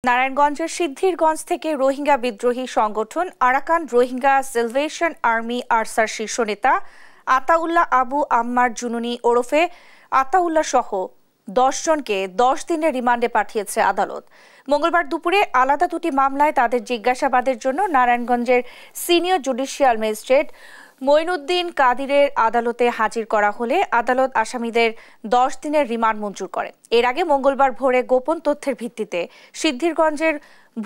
নারায়ণগঞ্জের সিদ্ধিরগঞ্জ থেকে রোহিঙ্গা বিদ্রোহী সংগঠন Arakan Rohingya salvation army Archer শীর্ষ নেতা আতাউল্লাহ আবু আম্মার জুনুনি ওরফে আতাউল্লাহ সহ 10 জনকে 10 দিনের রিমান্ডে পাঠিয়েছে আদালত। মঙ্গলবার দুপুরে আলাদা দুটি মামলায় তাদের জিজ্ঞাসাবাদের জন্য নারায়ণগঞ্জের সিনিয়র জুডিশিয়াল ম্যাজিস্ট্রেট মঈনুদ্দিন কাদিরের আদালতে হাজির করা হলে আদালত আসামিদের 10 দিনের রিমান্ড মঞ্জুর করে। এর আগে মঙ্গলবার ভোরে গোপন তথ্যের ভিত্তিতে সিদ্ধিরগঞ্জের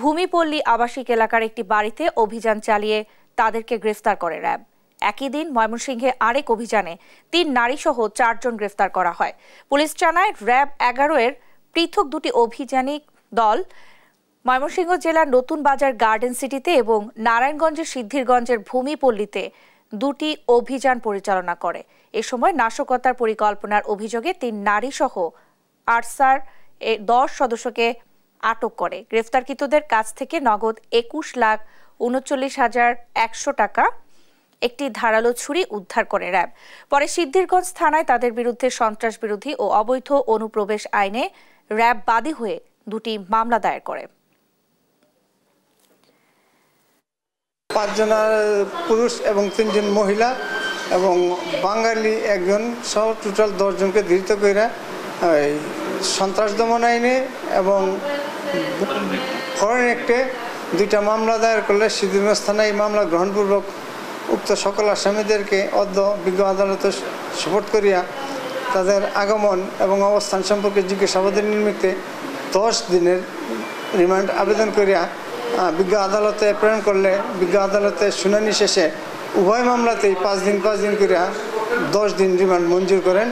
ভূমিপল্লী আবাসিক এলাকার একটি বাড়িতে অভিযান চালিয়ে তাদেরকে গ্রেফতার করে র্যাব। একই দিন ময়মনসিংহে আরেক অভিযানে 3 নারীসহ 4 জন গ্রেফতার করা হয়। পুলিশ জানায় র্যাব 11-এর পৃথক দুটি অভিযানিক দল ময়মনসিংহ জেলার নতুন বাজার গার্ডেন সিটিতে এবং নারায়ণগঞ্জের সিদ্ধিরগঞ্জের ভূমিপল্লীতে দুটি অভিযান পরিচালনা করে। এ সময় নাশকতার পরিকল্পনার অভিযোগে 3 নারীসহ আরসার 10 সদস্যকে আটক করে। গ্রেফতারকৃতদের কাছ থেকে নগদ 21,39,100 টাকা, একটি ধারালো ছুরি উদ্ধার করে র্যাব। পরে সিদ্ধিরগঞ্জ থানায় তাদের বিরুদ্ধে সন্ত্রাস বিরোধী ও অবৈধ অনুপ্রবেশ আইনে র্যাব বাদী হয়ে দুটি মামলা দায়ের করে। 5 জন পুরুষ এবং 3 জন মহিলা এবং বাঙালি একজন সহ টোটাল 10 জনকে ধৃত করে সন্ত্রাস দমন আইনে এবং ফরেন অ্যাক্টে 2টা মামলা দায়ের করলে সিদ্ধিরগঞ্জ থানায় এই মামলা গ্রহণপূর্বক উক্ত সকল আসামিদেরকে বিজ্ঞ আদালতে সোপর্দ করিয়া তাদের আগমন এবং অবস্থান সম্পর্কে জিজ্ঞাসাবাদের নিমিত্তে 10 দিনের রিমান্ড আবেদন করিয়া বিজ্ঞ আদালতে প্রেরণ করলে বিজ্ঞ আদালতে শুনানি শেষে উভয় মামলাতেই 5 দিন করিয়া 10 দিন রিমান্ড মঞ্জুর করেন।